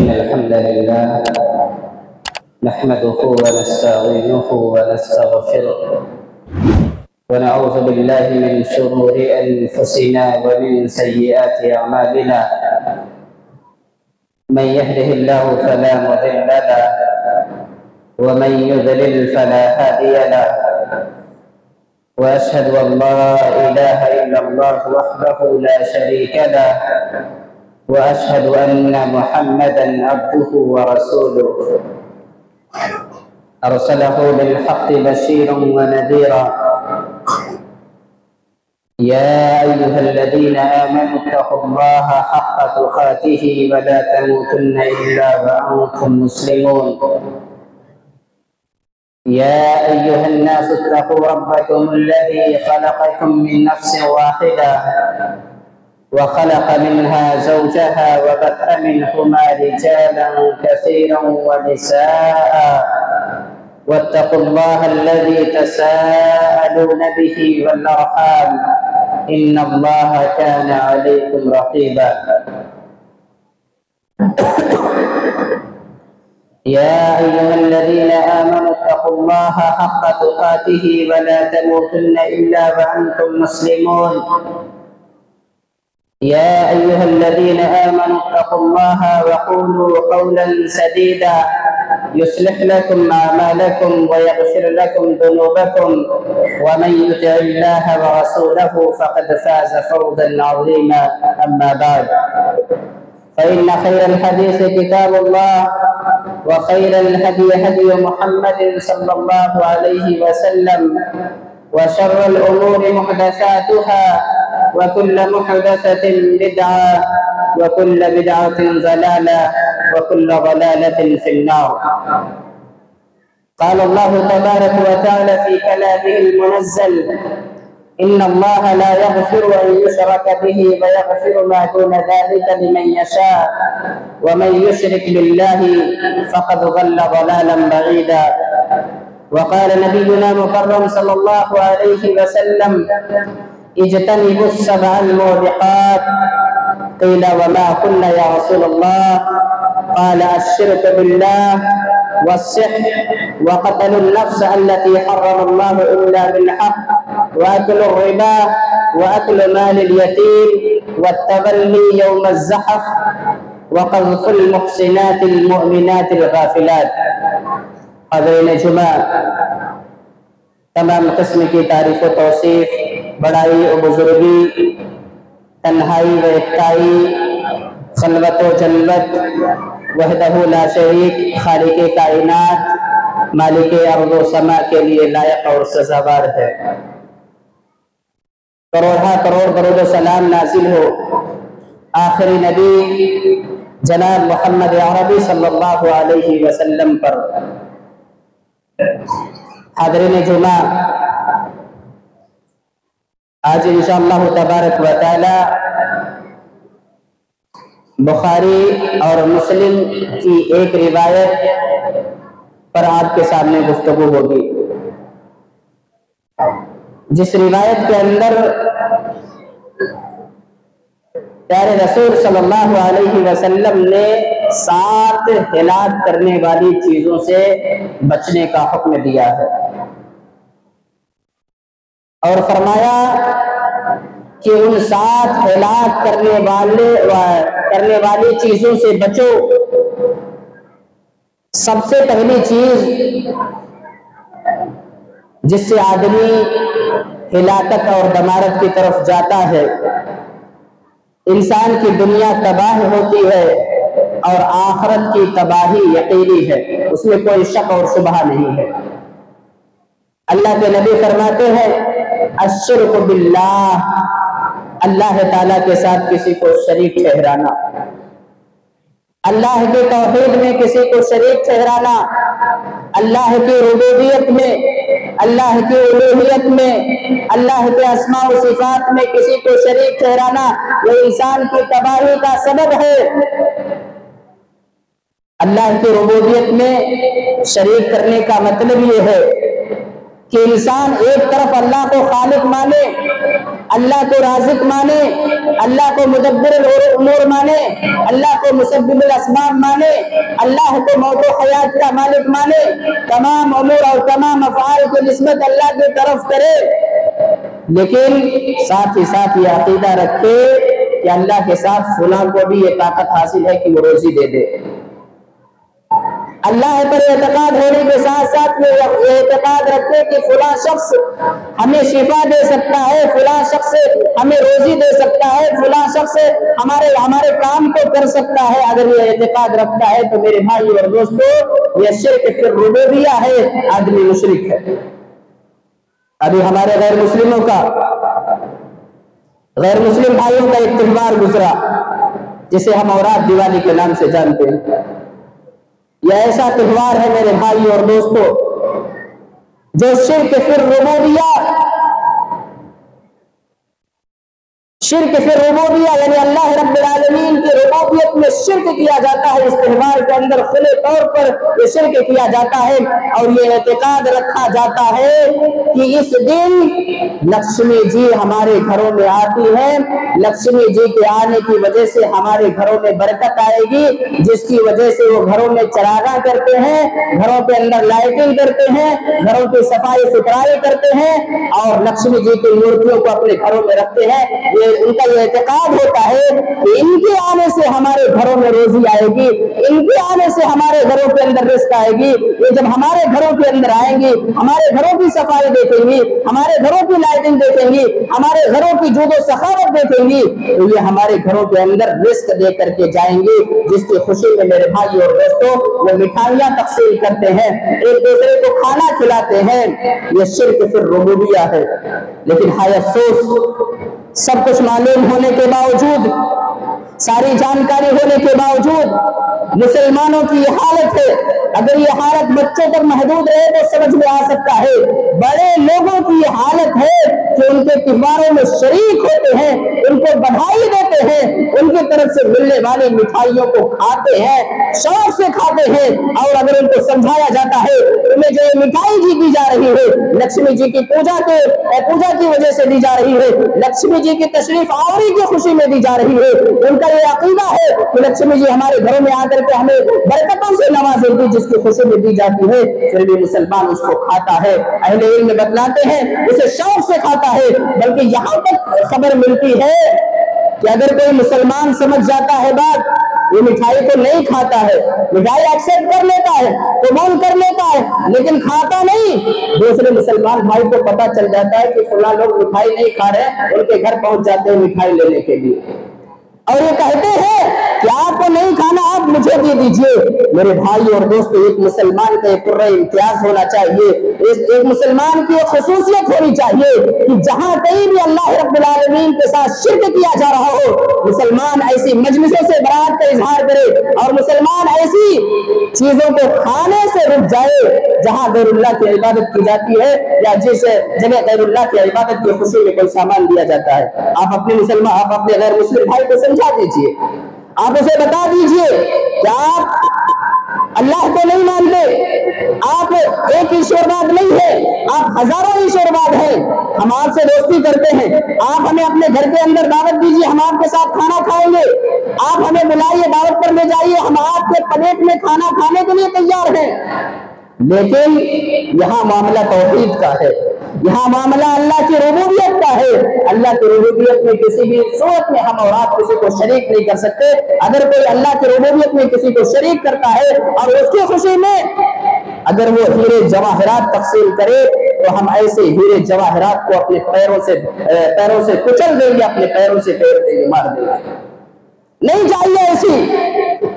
إن الحمد لله نحمده ونستعينه ونستغفره ونعوذ بالله من شرور أنفسنا ومن سيئات أعمالنا. من يهده الله فلا مضل له ومن يضلل فلا هادي له، وأشهد أن لا إله إلا الله وحده لا شريك له، وأشهد أن محمدا عبده ورسوله أرسله بالحق بشيرا ونذيرا. يا أيها الذين آمنوا اتقوا الله حق تقاته ولا تموتن إلا وأنتم مسلمون. يا أيها الناس اتقوا ربكم الذي خلقكم من نفس واحدة وخلق منها زوجها وبث منهما رجالا كثيرا ونساء، واتقوا الله الذي تساءلون به والأرحام إن الله كان عليكم رقيبا. يا أيها الذين آمنوا اتقوا الله حق تقاته ولا تموتن إلا وأنتم مسلمون. يا أيها الذين آمنوا اتقوا الله وقولوا قولا سديدا يصلح لكم أعمالكم ويغفر لكم ذنوبكم، ومن يطع الله ورسوله فقد فاز فوزا عظيما. أما بعد، فإن خير الحديث كتاب الله، وخير الهدي هدي محمد صلى الله عليه وسلم، وشر الأمور محدثاتها، وكل محدثة بدعة، وكل بدعة ضلالة، وكل ضلالة في النار. قال الله تبارك وتعالى في كلامه المنزل: إن الله لا يغفر أن يشرك به ويغفر ما دون ذلك لمن يشاء، ومن يشرك بالله فقد ضل ضلالا بعيدا. وقال نبينا مكرم صلى الله عليه وسلم: اجتنبوا السبع الموبقات. قيل: وما قلنا يا رسول الله؟ قال: الشرك بالله، والسحر، وقتل النفس التي حرم الله إلا بالحق، وأكل الربا، وأكل مال اليتيم، والتولي يوم الزحف، وقذف المحسنات المؤمنات الغافلات. حاضرین جمعہ، تمام قسم کی تعریف و توصیف، بڑائی و بزرگی، تنہائی و یکتائی، خلوت و جلوت، وحدہ لا شریک، خالق کائنات، مالک ارض و سما کے لیے لائق اور سزاوار ہے۔ کروڑہ کروڑ درود و سلام نازل ہو آخری نبی جناب محمد عربی صلی اللہ علیہ وسلم پر۔ حاضرین جمعہ، آج انشاءاللہ تبارک و تعالی بخاری اور مسلم کی ایک روایت پر آپ کے سامنے گفتگو ہوگی، جس روایت کے اندر پیارے رسول صلی اللہ علیہ وسلم نے 7 ہلاک کرنے والی چیزوں سے بچنے کا حکم دیا ہے، اور فرمایا کہ ان 7 ہلاک کرنے والی چیزوں سے بچو۔ سب سے پہلی چیز جس سے آدمی ہلاکت اور دمارت کی طرف جاتا ہے، انسان کی دنیا تباہ ہوتی ہے اور آخرت کی تباہی یقینی ہے، اس میں کوئی شک اور شبہ نہیں ہے۔ اللہ کے نبی فرماتے ہیں: الشرک باللہ، اللہ تعالیٰ کے ساتھ کسی کو شریک ٹھہرانا، اللہ کے توحید میں کسی کو شریک ٹھہرانا، اللہ کی ربوبیت میں، اللہ کی الوہیت میں، اللہ کے اسماء و صفات میں کسی کو شریک ٹھہرانا، یہ انسان کی تباہی کا سبب ہے۔ اللہ کی ربوبیت میں شریک کرنے کا مطلب یہ ہے کہ انسان ایک طرف اللہ کو خالق مانے اللہ کو رازق مانے، اللہ کو مدبر الامور مانے، اللہ کو مسبب الاسباب مانے، اللہ کو موت و حیات کا مالک مانے، تمام امور اور تمام افعال کی نسبت اللہ کی طرف کرے، لیکن ساتھ ہی ساتھ یہ عقیدہ رکھے کہ اللہ کے ساتھ فلاں کو بھی یہ طاقت حاصل ہے کہ وہ روزی دے دے۔ اللہ پر اعتقاد ہونے کے ساتھ ساتھ یہ اعتقاد رکھے کہ فلاں شخص ہمیں شفا دے سکتا ہے، فلاں شخص ہمیں روزی دے سکتا ہے، فلاں شخص ہمارے کام کو کر سکتا ہے۔ اگر یہ اعتقاد رکھتا ہے تو میرے بھائی اور دوستو، یہ شرک فی الربوبیہ ہے، آدمی مشرک ہے۔ ابھی ہمارے غیر مسلم بھائیوں کا ایک تہوار گزرا جسے ہم اوراد دیوالی کے نام سے جانتے ہیں۔ یہ ایسا تہوار ہے میرے بھائی اور دوستو جو شرک فی الربوبیہ یعنی اللہ رب العالمین کی ربوبیت میں شرک کیا جاتا ہے۔ اس تہوار کے اندر کھلے طور پر یہ شرک کیا جاتا ہے اور یہ اعتقاد رکھا جاتا ہے کہ اس دن لکشمی جی ہمارے گھروں میں آتی ہے، لکشمی جی کے آنے کی وجہ سے ہمارے گھروں میں برکت آئے گی، جس کی وجہ سے وہ گھروں میں چراغاں کرتے ہیں، گھروں کے اندر لائٹنگ کرتے ہیں، گھروں کی صفائی ستھرائی کرتے ہیں اور لکشمی جی کی مورتیوں کو اپنے گھروں میں رکھتے ہیں۔ ان کا یہ اعتقاد ہوتا ہے کہ ان کے آنے سے ہمارے گھروں میں روزی آئے گی، ان کے آنے سے ہمارے گھروں کے اندر رزق آئے گی۔ یہ جب ہمارے گھروں کے اندر آئیں گی، ہمارے گھروں کی صفائی دیکھیں گی، ہمارے گھروں کی لائٹنگ دیکھیں گی، ہمارے گھروں کی جود و سخاوت دیکھیں گی، تو یہ ہمارے گھروں کے اندر رزق دے کر کے جائیں گے، جس کی خوشی میں میرے بھائی اور دوستوں وہ مٹھائیاں تقسیم کرتے ہیں، ایک دوسرے کو کھانا کھلاتے ہیں۔ یہ شرک فی الربوبیہ ہے۔ لیکن ہائے افسوس، سب کچھ معلوم ہونے کے باوجود، ساری جانکاری ہونے کے باوجود مسلمانوں کی یہ حالت ہے۔ اگر یہ حالت بچوں تک محدود رہے تو سمجھ میں آ سکتا ہے، بڑے لوگوں کی یہ حالت ہے کہ ان کے تہواروں میں شریک ہوتے ہیں، ان کو بدھائی دیتے ہیں، ان کی طرف سے ملنے والی مٹھائیوں کو کھاتے ہیں، شوق سے کھاتے ہیں، اور اگر ان کو سمجھایا جاتا ہے تمہیں جو مٹھائی جی دی جا رہی ہے لکشمی جی کی پوجا کی وجہ سے دی جا رہی ہے، لکشمی جی کی تشریف آوری کی خوشی میں دی جا رہی ہے، ان کا یہ عقیدہ ہے کہ لکشمی جی ہمارے گھروں میں آ کر کے ہمیں برکتوں سے نوازے گی، جس کی خوشی میں دی جاتی ہے، پھر بھی مسلمان اس کو کھاتا ہے۔ اہل علم بتلاتے ہیں اسے شوق سے کھاتا ہے، بلکہ یہاں تک خبر ملتی ہے کہ اگر کوئی مسلمان سمجھ جاتا ہے بات، یہ مٹھائی کو نہیں کھاتا ہے، مٹھائی ایکسپٹ کر لیتا ہے، قبول کر لیتا ہے، لیکن کھاتا نہیں، دوسرے مسلمان بھائی کو پتا چل جاتا ہے کہ فلاں لوگ مٹھائی نہیں کھا رہے، ان کے گھر پہنچ جاتے ہیں مٹھائی لینے کے لیے، اور یہ کہتے ہیں کہ آپ کو نہیں کھانا، آپ مجھے دے دیجئے۔ میرے بھائی اور دوستو، ایک مسلمان کا ایک پورا امتیاز ہونا چاہیے، ایک مسلمان کی ایک خصوصیت ہونی چاہیے کہ جہاں کہیں بھی اللہ رب العالمین کے ساتھ شرک کیا جا رہا ہو، مسلمان ایسی مجلسوں سے برات کا اظہار کرے اور مسلمان ایسی چیزوں کو کھانے سے رک جائے جہاں غیر اللہ کی عبادت کی جاتی ہے، یا جس جگہ غیر اللہ کی عبادت کی خوشی میں کوئی سامان دیا جاتا ہے۔ آپ اپنے غیر مسلم بھائی کو سمجھا دیجئے، آپ اسے بتا دیجئے کہ آپ اللہ کو نہیں مانتے، آپ ایک ایشورواد نہیں ہے، آپ ہزاروں ایشورواد ہیں، ہم آپ سے دوستی کرتے ہیں، آپ ہمیں اپنے گھر کے اندر دعوت دیجئے، ہم آپ کے ساتھ کھانا کھائیں گے، آپ ہمیں بلائیے، دعوت پر لے جائیے، ہم آپ کے پلیٹ میں کھانا کھانے کے لیے تیار ہیں۔ لیکن یہاں معاملہ توحید کا ہے، یہاں معاملہ اللہ کی ربوبیت کا ہے۔ اللہ کی ربوبیت میں کسی بھی صورت میں ہم اور آپ کسی کو شریک نہیں کر سکتے۔ اگر کوئی اللہ کی ربوبیت میں کسی کو شریک کرتا ہے اور اس کی خوشی میں اگر وہ ہیرے جواہرات تقسیم کرے تو ہم ایسے ہیرے جواہرات کو اپنے پیروں سے کچل دیں گے، اپنے پیروں سے پھیر دیں گے، مار دیں گے۔ نہیں چاہیے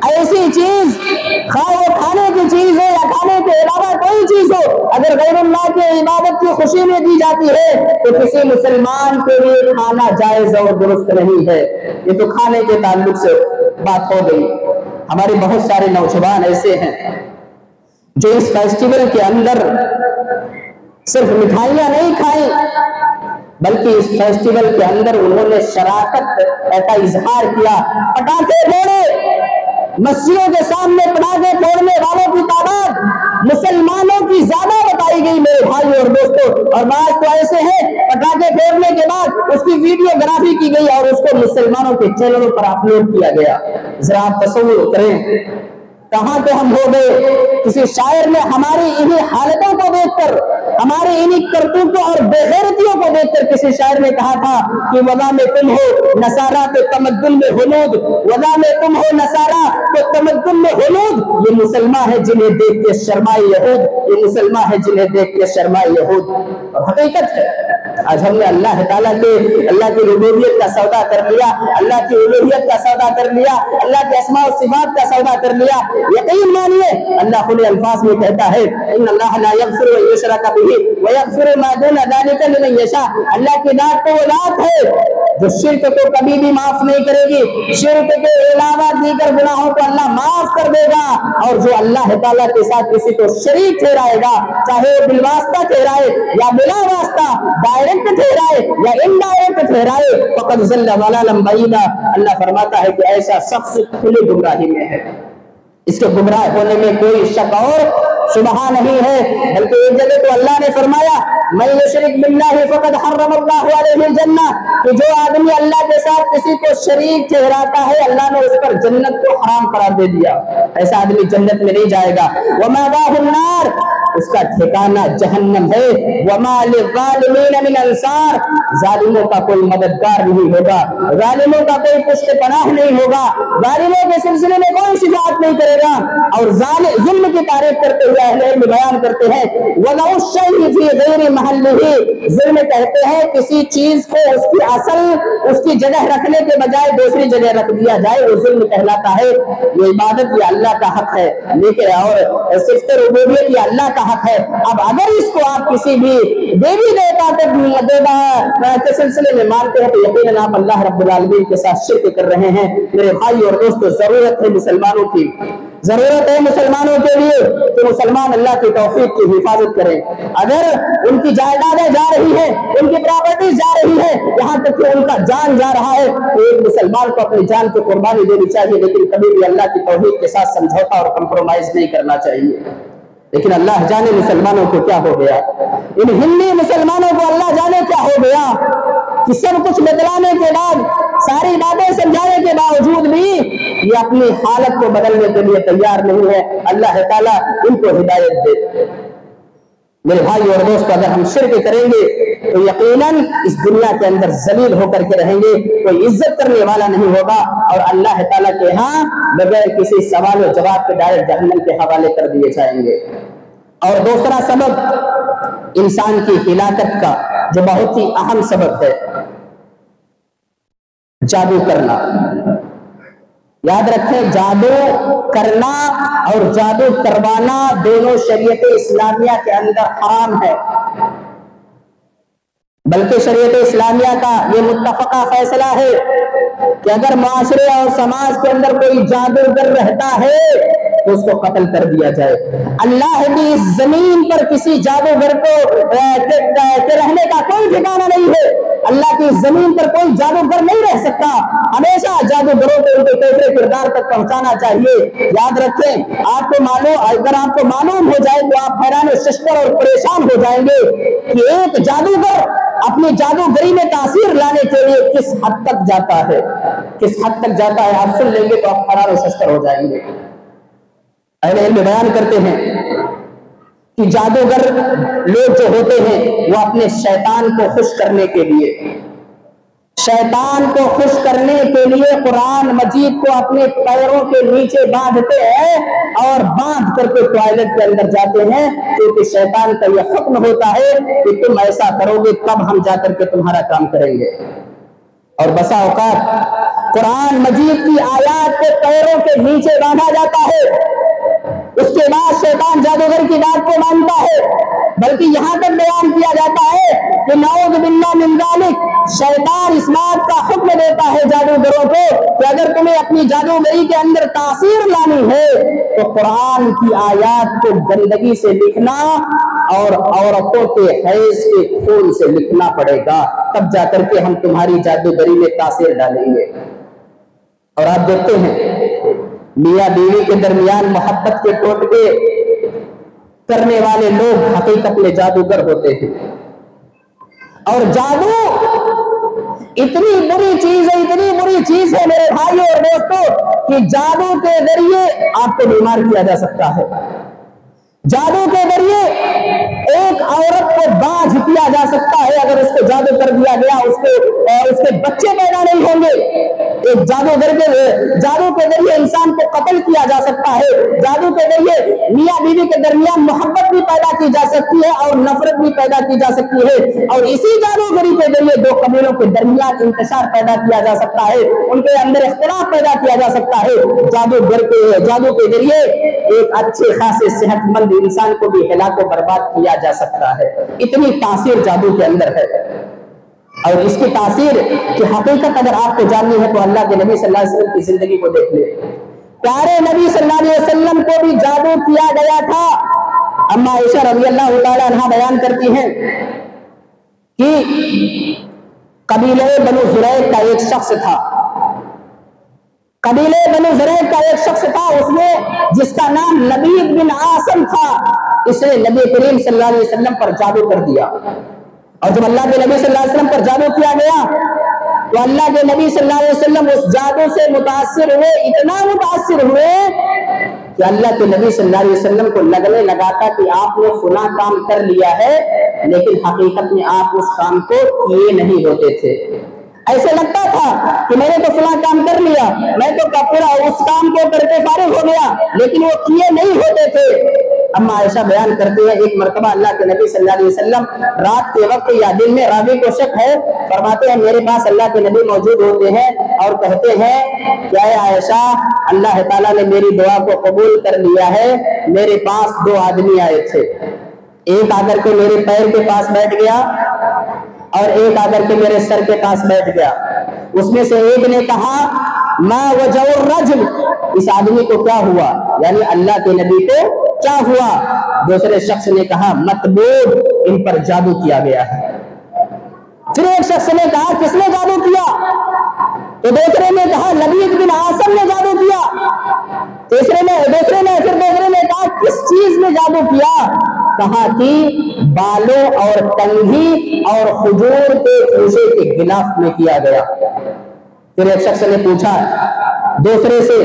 ایسی چیز، خواہ وہ کھانے کی چیز ہو یا کھانے کے علاوہ کوئی چیز ہو، اگر غیر اللہ کی عبادت کی خوشی میں دی جاتی ہے تو کسی مسلمان کے لیے کھانا جائز اور درست نہیں ہے۔ یہ تو کھانے کے تعلق سے بات ہو گئی۔ ہمارے بہت سارے نوجوان ایسے ہیں جو اس فیسٹیول کے اندر صرف مٹھائیاں نہیں کھائیں بلکہ اس فیسٹیول کے اندر انہوں نے شراکت کا اظہار کیا، پٹاخے پھوڑے، مسجدوں کے سامنے پٹاخے پھوڑنے والوں کی تعداد مسلمانوں کی زیادہ بتائی گئی میرے بھائی اور دوستوں، اور بعض تو ایسے ہیں پٹاخے پھوڑنے کے بعد اس کی ویڈیوگرافی کی گئی اور اس کو مسلمانوں کے چینلوں پر اپلوڈ کیا گیا۔ ذرا آپ تصور کریں کہاں پہ ہم ہو گئے۔ کسی شاعر نے ہماری انہی حالتوں کو دیکھ کر، ہماری انہی کرتوتوں اور بے غیرتیوں کو دیکھ کر کسی شاعر نے کہا تھا کہ وضع میں تم ہو نصارہ تو تمدن میں ہنود، وضع میں تم ہو نصارہ تو تمدن میں ہنود، یہ مسلمان ہے جنہیں دیکھ کے شرمائے یہود، یہ مسلمان ہے جنہیں دیکھ کے شرمائے یہود۔ اور حقیقت ہے آج ہم نے اللہ تعالیٰ کے اللہ کی ربوبیت کا سودا کر لیا، اللہ کی الوہیت کا سودا کر لیا، اللہ کے اسماء و صفات کا سودا کر لیا۔ یقین مانیے اللہ خود الفاظ میں کہتا ہے ان اللہ لا یغفر ان یشرک بہ ویغفر ما دون ذلک لمن یشاء، اللہ کی ذات تو وہ ذات ہے جو شرک کو کبھی بھی معاف نہیں کرے گی، شرک کے علاوہ دیگر گناہوں کو اللہ معاف کر دے گا، اور جو اللہ تعالیٰ کے ساتھ کسی کو شریک ٹھہرائے گا، چاہے وہ بالواسطہ ٹھہرائے یا بلا واسطہ، ڈائریکٹ ٹھہرائے یا انڈائریکٹ ٹھہرائے، فقد ضل ضلالا بعیدا، اللہ فرماتا ہے کہ ایسا شخص کھلی گمراہی میں ہے، اس کے گمراہ ہونے میں کوئی شک اور شبہ نہیں ہے۔ بلکہ ایک جگہ تو اللہ نے فرمایا من یشرک باللہ فقد حرم اللہ علیہ الجنہ، کہ جو آدمی اللہ کے ساتھ کسی کو شریک ٹھہراتا ہے اللہ نے اس پر جنت کو حرام قرار دے دیا، ایسا آدمی جنت میں نہیں جائے گا۔ ومأواہ النار، اس کا ٹھکانہ جہنم ہے۔ وما للظالمین من انصار، ظالموں کا کوئی مددگار نہیں ہوگا، ظالموں کا کوئی پشت پناہ نہیں ہوگا، ظالموں کے سلسلے میں کوئی شفاعت نہیں کرے گا۔ اور ظلم کی تعریف کرتے ہوئے اہل علم بیان کرتے ہیں وَلَوْ الشَّيْءِ فِي غَيْرِ مَحَلِّهِ، ظلم کہتے ہیں کسی چیز کو اس کی اصل اس کی جگہ رکھنے کے بجائے دوسری جگہ رکھ دیا جائے، وہ ظلم کہلاتا ہے۔ یہ عبادت یہ اللہ کا حق ہے، لیکن اور صفت ربوبیت یہ اللہ کا حق ہے۔ اب اگر اس کو آپ کسی بھی دیوی دیوتا کے سلسلے میں مانتے ہیں تو یقیناً آپ اللہ رب العالمین کے ساتھ شرک کر رہے ہیں۔ میرے بھائی اور دوستو، ضرورت ہے مسلمانوں کی، ضرورت ہے مسلمانوں کے لیے کہ مسلمان اللہ کی توفیق کی حفاظت کریں۔ اگر ان کی جائیدادیں جا رہی ہیں، ان کی پراپرٹیز جا رہی ہیں، یہاں تک کہ ان کا جان جا رہا ہے، تو ایک مسلمان کو اپنی جان کی قربانی دینی چاہیے، لیکن کبھی بھی اللہ کی توحید کے ساتھ سمجھوتا اور کمپرومائز نہیں کرنا چاہیے۔ لیکن اللہ جانے مسلمانوں کو کیا ہو گیا، ان ہندی مسلمانوں کو اللہ جانے کیا ہو گیا کہ سب کچھ بتلانے کے بعد، ساری باتیں سمجھانے کے باوجود بھی یہ اپنی حالت کو بدلنے کے لیے تیار نہیں ہے۔ اللہ تعالیٰ ان کو ہدایت دے۔ میرے بھائی اور دوست، اگر ہم شرک کریں گے تو یقیناً اس دنیا کے اندر ذلیل ہو کر کے رہیں گے، کوئی عزت کرنے والا نہیں ہوگا، اور اللہ تعالیٰ کے ہاں بغیر کسی سوال و جواب کے ڈائریکٹ جہنم کے حوالے کر دیے جائیں گے۔ اور دوسرا سبب انسان کی ہلاکت کا جو بہت ہی اہم سبب ہے، جادو کرنا۔ یاد رکھیں، جادو کرنا اور جادو کروانا دونوں شریعت اسلامیہ کے اندر حرام ہے، بلکہ شریعت اسلامیہ کا یہ متفقہ فیصلہ ہے کہ اگر معاشرے اور سماج کے اندر کوئی جادوگر رہتا ہے تو اس کو قتل کر دیا جائے۔ اللہ کی اس زمین پر کسی جادوگر کو رہنے کا کوئی ٹھکانہ نہیں ہے۔ اللہ کی اس زمین پر کوئی جادوگر نہیں رہ سکتا۔ ہمیشہ جادوگروں کو ان کے کیفر کردار تک پہنچانا چاہیے۔ یاد رکھیں، اگر آپ کو معلوم ہو جائے تو آپ حیران و ششدر اور پریشان ہو جائیں گے کہ ایک جادوگر اپنی جادوگری میں تاثیر لانے کے لیے کس حد تک جاتا ہے، کس حد تک جاتا ہے۔ آپ سن لیں گے تو آپ حیران و ششدر ہو جائیں گے۔ اہل علم بیان کرتے ہیں کہ جادوگر لوگ جو ہوتے ہیں وہ اپنے شیطان کو خوش کرنے کے لیے، شیطان کو خوش کرنے کے لیے قرآن مجید کو اپنے پیروں کے نیچے باندھتے ہیں اور باندھ کر کے ٹوائلٹ کے اندر جاتے ہیں، کیونکہ شیطان کا یہ حکم ہوتا ہے کہ تم ایسا کرو گے تب ہم جا کر کے تمہارا کام کریں گے۔ اور بسا اوقات قرآن مجید کی آیات کو پیروں کے نیچے باندھا جاتا ہے، اس کے بعد شیطان جادوگر کی بات کو مانتا ہے، بلکہ یہاں تک بیان کیا جاتا ہے کہ نعوذ باللہ من ذالک، شیطان اس بات کا حکم دیتا ہے جادوگروں کو کہ اگر تمہیں اپنی جادوگری کے اندر تاثیر لانی ہے تو قرآن کی آیات کو گندگی سے لکھنا اور عورتوں کے حیض کے خون سے لکھنا پڑے گا، تب جا کر کے ہم تمہاری جادوگری میں تاثیر ڈالیں گے۔ اور آپ دیکھتے ہیں میاں بیوی کے درمیان محبت کے ٹوٹکے کرنے والے لوگ حقیقت میں جادوگر ہوتے ہیں. اور جادو اتنی بری چیز ہے میرے بھائیوں اور دوستوں کہ جادو کے ذریعے آپ کو بیمار کیا جا سکتا ہے. جادو کے ذریعے ایک عورت کو باجھ کیا جا سکتا ہے. اگر اس کو جادو کر دیا گیا اس کے بچے پیدا نہیں ہوں گے. ایک جادو کے ذریعے انسان کو قتل کیا جا سکتا ہے. جادو کے ذریعے میاں بیوی کے درمیان محبت بھی پیدا کی جا سکتی ہے اور نفرت بھی پیدا کی جا سکتی ہے. اور اسی جادوگری کے ذریعے دو قبیلوں کے درمیان انتشار پیدا کیا جا سکتا ہے, ان کے اندر اختلاف پیدا کیا جا سکتا ہے. جادو کے ذریعے ایک اچھے خاصے صحت مند انسان کو بھی ہلاک و برباد کیا جا سکتا ہے. اتنی تاثیر جادو کے اندر ہے. اور اس کی تاثیر کی حقیقت اگر آپ کو جاننی ہے تو اللہ کے نبی صلی اللہ علیہ وسلم کی زندگی کو دیکھ لیں. پیارے نبی صلی اللہ علیہ وسلم کو بھی جادو کیا گیا تھا. اما عائشہ رضی اللہ تعالی عنہا بیان کرتی ہیں کہ قبیلہ بنو زریق کا ایک شخص تھا. اس نے جس کا نام لبید بن عاصم تھا, اس نے نبی کریم صلی اللہ علیہ وسلم پر جادو کر دیا. اور جب اللہ کے نبی صلی اللہ علیہ وسلم پر جادو کیا گیا تو اللہ کے نبی صلی اللہ علیہ وسلم اس جادو سے متاثر ہوئے, اتنا متاثر ہوئے کہ اللہ کے نبی صلی اللہ علیہ وسلم کو لگنے لگا تھا کہ آپ نے فلاں کام کر لیا ہے, لیکن حقیقت میں آپ اس کام کو کیے نہیں ہوتے تھے. ایسے لگتا تھا کہ میں نے تو فلاں کام کر لیا, میں تو پورا اس کام کو کر کے فارغ ہو گیا, لیکن وہ کیے نہیں ہوتے تھے. اما عائشہ بیان کرتے ہیں ایک مرتبہ اللہ کے نبی صلی اللہ علیہ وسلم رات کے وقت یا دن میں, راوی کو شک ہے, فرماتے ہیں میرے پاس اللہ کے نبی موجود ہوتے ہیں اور کہتے ہیں کہ اے عائشہ, اللہ تعالیٰ نے میری دعا کو قبول کر لیا ہے. میرے پاس دو آدمی آئے تھے, ایک آ کر کے میرے پیر کے پاس بیٹھ گیا اور ایک آ کر کے میرے سر کے پاس بیٹھ گیا. اس میں سے ایک نے کہا ما وجع الرجل, اس آدمی کو کیا ہوا, یعنی اللہ کے نبی کو کیا ہوا. دوسرے شخص نے کہا مطبوب, ان پر جادو کیا گیا ہے. پھر ایک شخص نے کہا کس نے جادو کیا, تو دوسرے نے کہا لبید بن عاصم نے جادو کیا. دوسرے نے کہا کس چیز میں جادو کیا, کہا کہ بالوں اور کنگھی اور کھجور کے خوشے کے غلاف میں کیا گیا. پھر ایک شخص نے پوچھا دوسرے سے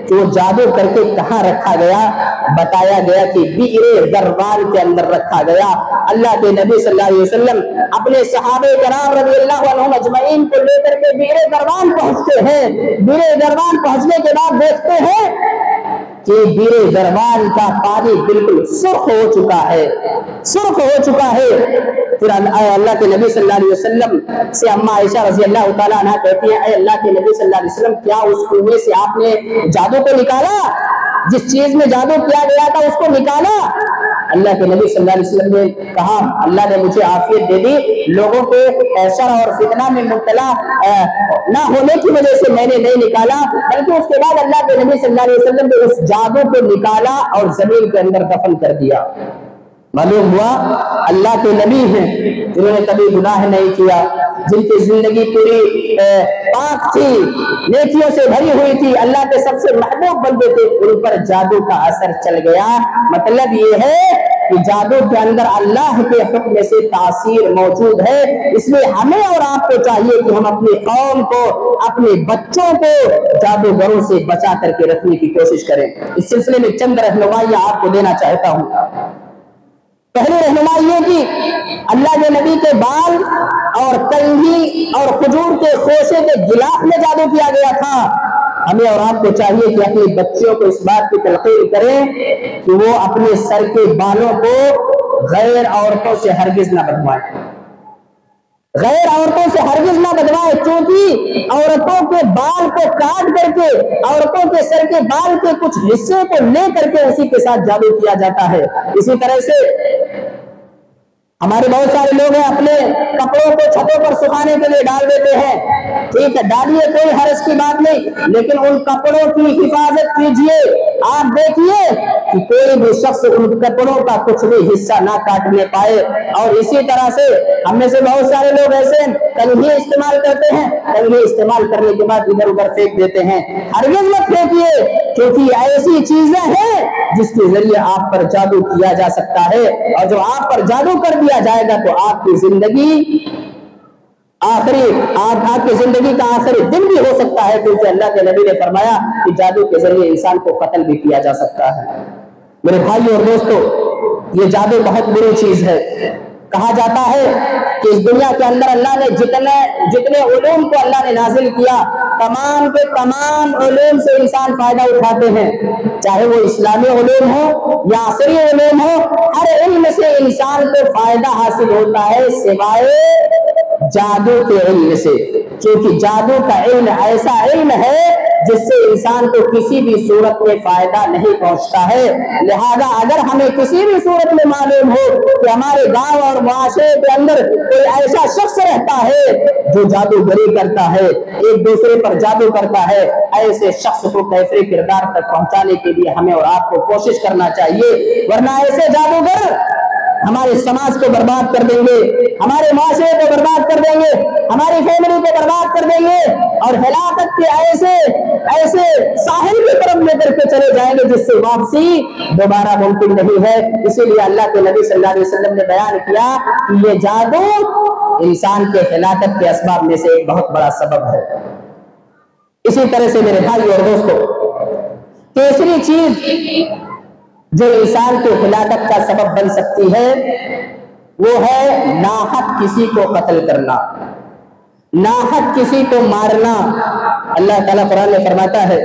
کہ وہ جادو کر کے کہاں رکھا گیا, بتایا گیا کہ بئر دروان کے اندر رکھا گیا. اللہ کے نبی صلی اللہ علیہ وسلم اپنے صحابہ کرام رضی اللہ عنہم اجمعین کو لے کر کے بئر دروان پہنچتے ہیں. بئر دروان پہنچنے کے بعد دیکھتے ہیں کہ بئر دروان کا پانی بالکل سرخ ہو چکا ہے. پھر اللہ کے نبی صلی اللہ علیہ وسلم سے اما عائشہ رضی اللہ تعالیٰ عنہ کہتی ہیں اے اللہ کے نبی صلی اللہ علیہ وسلم, کیا اس کنویں سے آپ نے جادو کو نکالا, جس چیز میں جادو کیا گیا تھا اس کو نکالا. اللہ کے نبی صلی اللہ علیہ وسلم نے کہا اللہ نے مجھے عافیت دے دی, لوگوں کے شر اور فتنہ میں مبتلا نہ ہونے کی وجہ سے میں نے نہیں نکالا, بلکہ اس کے بعد اللہ کے نبی صلی اللہ علیہ وسلم نے اس جادو کو نکالا اور زمین کے اندر دفن کر دیا. معلوم ہوا اللہ کے نبی ہیں جنہوں نے کبھی گناہ نہیں کیا, جن کی زندگی پوری پاک تھی, نیکیوں سے بھری ہوئی تھی, اللہ کے سب سے محبوب بندے تھے, ان پر جادو کا اثر چل گیا. مطلب یہ ہے کہ جادو کے اندر اللہ کے حکم سے تاثیر موجود ہے. اس لیے ہمیں اور آپ کو چاہیے کہ ہم اپنی قوم کو, اپنے بچوں کو جادوگروں سے بچا کر کے رکھنے کی کوشش کریں. اس سلسلے میں چند رہنمائیاں آپ کو دینا چاہتا ہوں. پہلی رہنمائی یہ کہ اللہ کے نبی کے بال اور کنگھی اور کھجور کے خوشے کے غلاف میں جادو کیا گیا تھا. ہمیں اور آپ کو چاہیے کہ اپنے بچوں کو اس بات کی تلقین کریں کہ وہ اپنے سر کے بالوں کو غیر عورتوں سے ہرگز نہ بدوائیں. کیونکہ عورتوں کے بال کو کاٹ کر کے, عورتوں کے سر کے بال کے کچھ حصے کو لے کر کے اسی کے ساتھ جادو کیا جاتا ہے. اسی طرح سے ہمارے بہت سارے لوگ ہیں اپنے کپڑوں کو چھتوں پر سکھانے کے لیے ڈال دیتے ہیں. ٹھیک ہے, ڈالیے, کوئی حرج کی بات نہیں, لیکن ان کپڑوں کی حفاظت کیجیے. آپ دیکھیے کہ کوئی بھی شخص ان کپڑوں کا کچھ بھی حصہ نہ کاٹنے پائے. اور اسی طرح سے ہم میں سے بہت سارے لوگ ایسے کنگھی استعمال کرتے ہیں, کنگھی استعمال کرنے کے بعد ادھر ادھر پھینک دیتے ہیں. ہرگز مت پھینکیے, کیونکہ ایسی چیزیں ہیں جس کے ذریعے آپ پر جادو کیا جا سکتا ہے, اور جو آپ پر جادو کر دیا جائے گا تو آپ کی زندگی آپ کی زندگی کا آخری دن بھی ہو سکتا ہے, کیونکہ اللہ کے نبی نے فرمایا کہ جادو کے ذریعے انسان کو قتل بھی کیا جا سکتا ہے. میرے بھائی اور دوستو, یہ جادو بہت بری چیز ہے. کہا جاتا ہے کہ اس دنیا کے اندر اللہ نے جتنے علوم کو اللہ نے نازل کیا, تمام کے تمام علوم سے انسان فائدہ اٹھاتے ہیں, چاہے وہ اسلامی علوم ہو یا عصری علوم ہو. ہر علم سے انسان کو فائدہ حاصل ہوتا ہے سوائے جادو کے علم سے, کیونکہ جادو کا علم ایسا علم ہے جس سے انسان کو کسی بھی صورت میں فائدہ نہیں پہنچتا ہے. لہذا اگر ہمیں کسی بھی صورت میں معلوم ہو کہ ہمارے گاؤں اور معاشرے کے اندر کوئی ایسا شخص رہتا ہے جو جادوگری کرتا ہے, ایک دوسرے پر جادو کرتا ہے, ایسے شخص کو کیفر کردار تک پہنچانے کے لیے ہمیں اور آپ کو کوشش کرنا چاہیے, ورنہ ایسے جادوگر ہمارے سماج کو برباد کر دیں گے, ہمارے معاشرے کو برباد کر دیں گے, ہماری فیملی کو برباد کر دیں گے, اور ہلاکت کے ایسے ساحل کی طرف لے کر کے چلے جائیں گے جس سے واپسی دوبارہ ممکن نہیں ہے. اسی لیے اللہ کے نبی صلی اللہ علیہ وسلم نے بیان کیا کہ یہ جادو انسان کے ہلاکت کے اسباب میں سے ایک بہت بڑا سبب ہے. اسی طرح سے میرے بھائی اور دوستو, تیسری چیز جو انسان کے ہلاکت کا سبب بن سکتی ہے وہ ہے ناحق کسی کو قتل کرنا, ناحق کسی کو مارنا. اللہ تعالیٰ قرآن میں فرماتا ہے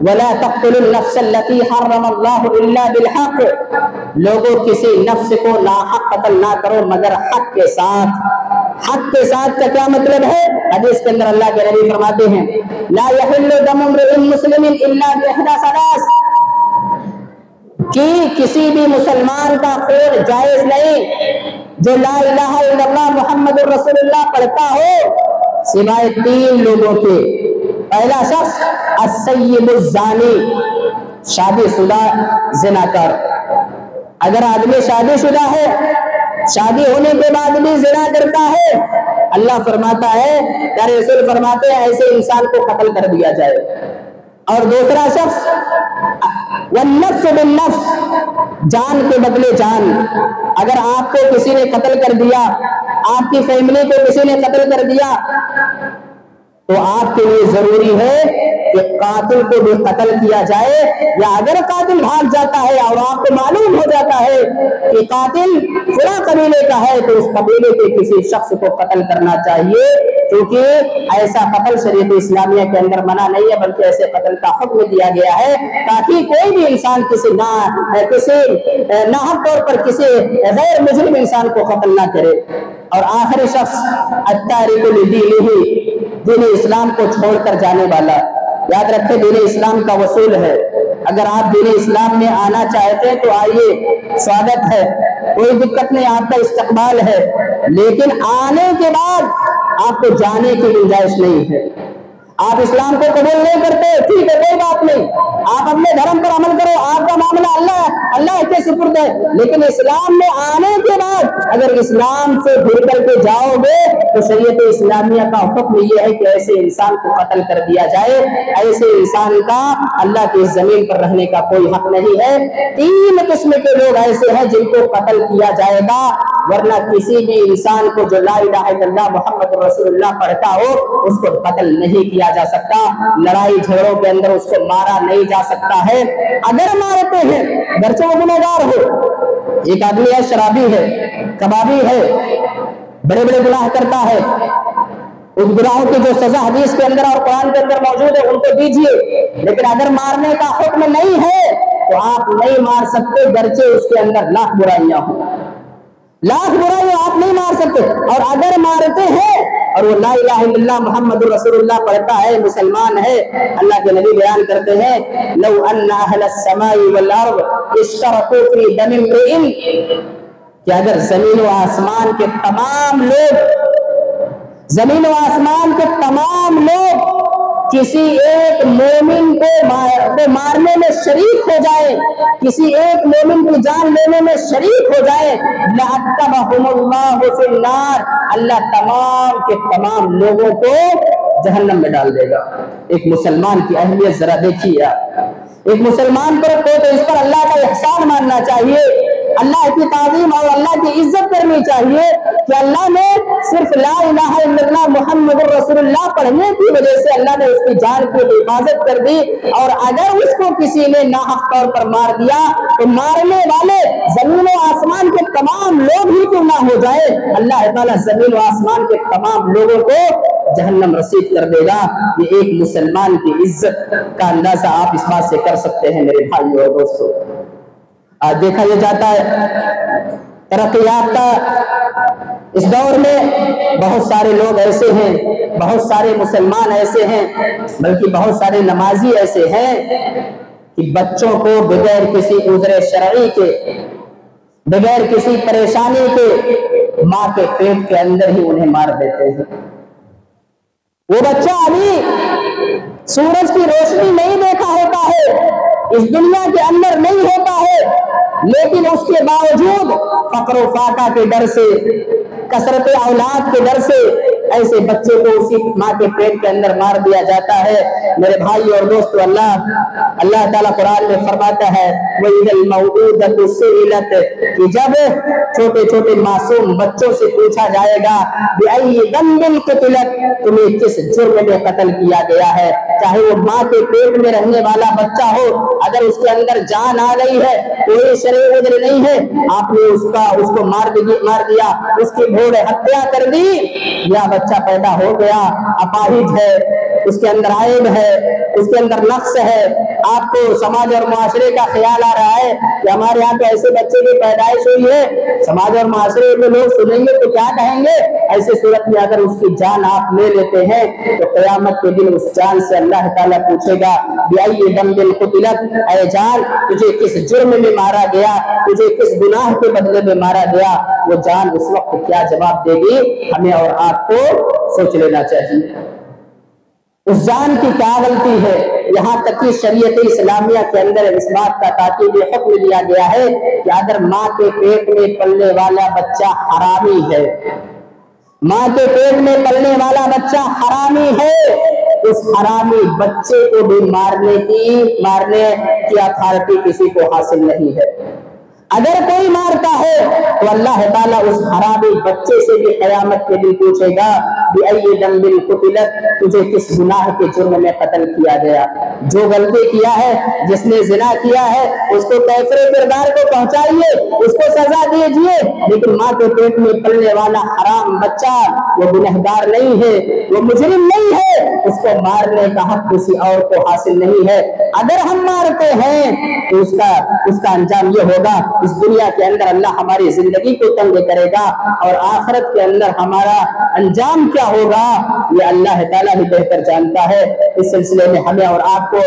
وَلَا تَقْتُلُوا النَّفْسَ الَّتِي حَرَّمَ اللَّهُ إِلَّا بِالْحَقِّ, لوگوں کسی نفس کو ناحق قتل نہ کرو مگر حق کے ساتھ. حق کے ساتھ کا کیا مطلب ہے؟ حدیث کے اندر اللہ کے نبی فرماتے ہیں لا يحل دم امرئ مسلم الا بإحدى ثلاث, کہ کسی بھی مسلمان کا خون جائز نہیں جو لا الہ الا اللہ محمد رسول اللہ پڑھتا ہو سوائے تین لوگوں کے. پہلا شخص السیب الزانی, شادی شدہ زناکار. اگر آدمی شادی شدہ ہے, شادی ہونے کے بعد بھی زنا کرتا ہے, اللہ فرماتا ہے یا رسول فرماتے ہیں ایسے انسان کو قتل کر دیا جائے. اور دوسرا شخص والنفس بالنفس, جان کے بدلے جان. اگر آپ کو کسی نے قتل کر دیا, آپ کی فیملی کو کسی نے قتل کر دیا, تو آپ کے لیے ضروری ہے کہ قاتل کو بھی قتل کیا جائے, یا اگر قاتل بھاگ جاتا ہے اور آپ کو معلوم ہو جاتا ہے کہ قاتل فلاں قبیلے کا ہے تو اس قبیلے کے کسی شخص کو قتل کرنا چاہیے, کیونکہ ایسا قتل شریعت اسلامیہ کے اندر منع نہیں ہے, بلکہ ایسے قتل کا حکم دیا گیا ہے تاکہ کوئی بھی انسان کسی ناحق طور پر کسی غیر مجرم انسان کو قتل نہ کرے. اور آخری شخص التارک لدینہ, دین اسلام کو چھوڑ کر جانے والا. یاد رکھیں دین اسلام کا وصول ہے, اگر آپ دین اسلام میں آنا چاہتے ہیں تو آئیے, سواگت ہے, کوئی دقت نہیں, آپ کا استقبال ہے, لیکن آنے کے بعد آپ کو جانے کی گنجائش نہیں ہے. آپ اسلام کو قبول نہیں کرتے, ٹھیک ہے کوئی بات نہیں, آپ اپنے دھرم پر عمل کرو, آپ کا معاملہ اللہ کے سپرد ہے, لیکن اسلام میں آنے کے بعد اگر اسلام سے پھر کر کے جاؤ گے تو شریعت اسلامیہ کا حکم یہ ہے کہ ایسے انسان کو قتل کر دیا جائے. ایسے انسان کا اللہ کی زمین پر رہنے کا کوئی حق نہیں ہے. تین قسم کے لوگ ایسے ہیں جن کو قتل کیا جائے گا, ورنہ کسی بھی انسان کو جو لا الہ الا اللہ محمد رسول اللہ پڑھتا ہو اس کو قتل نہیں کیا جا سکتا, لڑائی جھگڑوں کے اندر اس کو مارا نہیں جا سکتا ہے. اگر مارتے ہیں گرچہ وہ گنہگار ہو, ایک آدمی ہے شرابی ہے, کبابی ہے, بڑے بڑے گناہ کرتا ہے, اس گناہوں کی جو سزا حدیث کے اندر اور قرآن کے اندر موجود ہے ان کو دیجیے, لیکن اگر مارنے کا حکم نہیں ہے تو آپ نہیں مار سکتے, گرچہ اس کے اندر لاکھ برائیاں ہوں, لاکھ برائیاں آپ نہیں مار سکتے. اور اگر مارتے ہیں اور وہ لا الہ الا اللہ محمد رسول اللہ پڑھتا ہے, مسلمان ہے, اللہ کے نبی بیان کرتے ہیں لو ان اہل السماء والارض اشترکوا فی دم امرئ, کہ اگر زمین و آسمان کے تمام لوگ کسی ایک مومن کو مارنے میں شریک ہو جائے، کسی ایک مومن کی جان لینے میں شریک ہو جائے، لَعَذَّبَهُمُ اللَّهُ فِي النَّارِ، اللہ تمام کے تمام لوگوں کو جہنم میں ڈال دے گا۔ ایک مسلمان کی اہمیت ذرا دیکھیے آپ، ایک مسلمان پر کو تو اس پر اللہ کا احسان ماننا چاہیے، اللہ کی تعظیم اور اللہ کی عزت کرنی چاہیے کہ اللہ نے صرف لا الہ الا اللہ محمد رسول اللہ پڑھنے کی وجہ سے اللہ نے اس کی جان کی حفاظت کر دی، اور اگر اس کو کسی نے ناحق طور پر مار دیا تو مارنے والے زمین و آسمان کے تمام لوگ ہی کیوں نہ ہو جائے، اللہ تعالیٰ زمین و آسمان کے تمام لوگوں کو جہنم رسید کر دے گا۔ یہ ایک مسلمان کی عزت کا اندازہ آپ اس بات سے کر سکتے ہیں میرے بھائی اور دوستو۔ آج دیکھا یہ جاتا ہے ترقی یافتہ اس دور میں بہت سارے لوگ ایسے ہیں، بہت سارے مسلمان ایسے ہیں، بلکہ بہت سارے نمازی ایسے ہیں کہ بچوں کو بغیر کسی عذر شرعی کے، بغیر کسی پریشانی کے ماں کے پیٹ کے اندر ہی انہیں مار دیتے ہیں۔ وہ بچہ ابھی سورج کی روشنی نہیں دیکھا ہوتا ہے، اس دنیا کے اندر نہیں ہوتا ہے، لیکن اس کے باوجود فقر و فاقہ کے ڈر سے، کثرت اولاد کے ڈر سے ایسے بچے کو اسی ماں کے پیٹ کے اندر مار دیا جاتا ہے۔ میرے بھائی اور دوستو، اللہ تعالیٰ قرآن میں فرماتا ہے وَإِذَا الْمَوْءُودَةُ سُئِلَتْ، کہ جب چھوٹے چھوٹے معصوم بچوں سے پوچھا جائے گا بِأَيِّ ذَنبٍ قُتِلَتْ، تمہیں کس جرم میں قتل کیا گیا ہے، چاہے وہ ماں کے پیٹ میں رہنے والا بچہ ہو، اگر اس کے اندر جان آ گئی ہے، کوئی شرعی عذر نہیں ہے، آپ نے اس کو مار دیا، اس کی بھوڑ ہتیا کر دی، یا بچہ پیدا ہو گیا اپاہج ہے، اس کے اندر عیب ہے، اس کے اندر نقص ہے، آپ کو سماج اور معاشرے کا خیال آ رہا ہے کہ ہمارے یہاں تو ایسے بچے کی پیدائش ہوئی ہے، سماج اور معاشرے میں لوگ سنیں گے تو کیا کہیں گے، ایسے صورت میں اگر اس کی جان آپ لے لیتے ہیں تو قیامت کے دن اس جان سے اللہ تعالیٰ پوچھے گا بِأَيِّ ذَنبٍ قُتِلَتْ، اے جان تجھے کس جرم میں مارا گیا، تجھے کس گناہ کے بدلے میں مارا گیا، وہ جان اس وقت کیا جواب دے گی، ہمیں اور آپ کو سوچ لینا چاہیے۔ اس جان کی کیا غلطی ہے، یہاں تک کہ شریعت اسلامیہ کے اندر اس بات کا تاکید حکم دیا گیا ہے کہ اگر ماں کے پیٹ میں پلنے والا بچہ حرامی ہے، ماں کے پیٹ میں پلنے والا بچہ حرامی ہے، اس حرامی بچے کو بھی مارنے کی اتھارٹی کسی کو حاصل نہیں ہے۔ اگر کوئی مارتا ہے تو اللہ تعالیٰ اس حرامی بچے سے بھی قیامت کے دن پوچھے گا بِأَيِّ ذَنبٍ قُتِلَتْ، تجھے کس گناہ کے جرم میں قتل کیا گیا۔ جو غلطی کیا ہے، جس نے زنا کیا ہے، اس کو کیفر کردار کو پہنچائیے، اس کو سزا دیجیے، لیکن ماں کے پیٹ میں پلنے والا حرام بچہ وہ گنہگار نہیں ہے، وہ مجرم نہیں ہے، اس کو مارنے کا حق کسی اور کو حاصل نہیں ہے۔ اگر ہم مارتے ہیں تو اس کا انجام یہ ہوگا، اس دنیا کے اندر اللہ ہماری زندگی کو تنگ کرے گا، اور آخرت کے اندر ہمارا انجام کیا ہوگا یہ اللہ تعالیٰ ہی بہتر جانتا ہے۔ اس سلسلے میں ہمیں اور آپ کو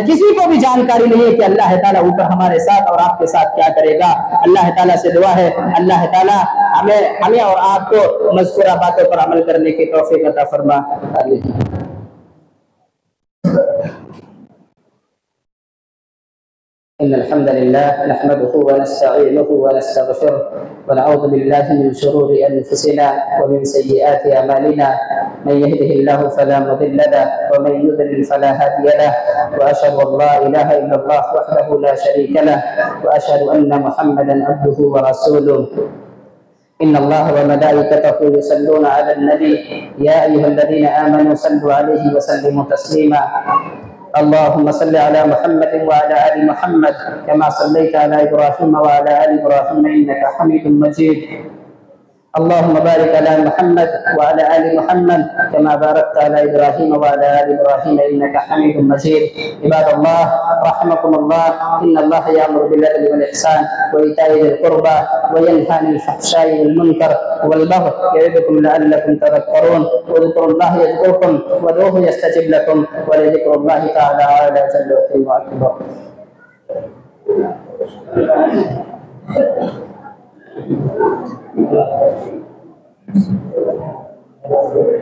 کسی کو بھی جانکاری نہیں ہے کہ اللہ تعالیٰ اوپر ہمارے ساتھ اور آپ کے ساتھ کیا کرے گا۔ اللہ تعالیٰ سے دعا ہے اللہ تعالیٰ ہمیں اور آپ کو مذکورہ باتوں پر عمل کرنے کی توفیق عطا فرما۔ إن الحمد لله نحمده ونستعينه ونستغفره ونعوذ بالله من شرور أنفسنا ومن سيئات أعمالنا، من يهده الله فلا مضل له ومن يضلل فلا هادي له، وأشهد أن لا إله إلا الله وحده لا شريك له، وأشهد أن محمدا عبده ورسوله۔ إن الله وملائكته يصلون على النبي يا أيها الذين آمنوا صلوا عليه وسلموا تسليما۔ اللهم صل على محمد وعلى آل محمد كما صليت على إبراهيم وعلى آل إبراهيم إنك حميد مجيد۔ اللهم بارك على محمد وعلى آل محمد كما باركت على إبراهيم وعلى آل إبراهيم إنك حميد مجيد۔ عباد الله رحمكم الله، إن الله يأمر بالعدل والإحسان وإيتاء ذي القربى وينهى عن الفحشاء والمنكر والبغي يعظكم لعلكم تذكرون، واذكروا الله يذكركم وادعوه يستجب لكم، ولذكر الله تعالى أعلى جل وأكبر۔ Thank you.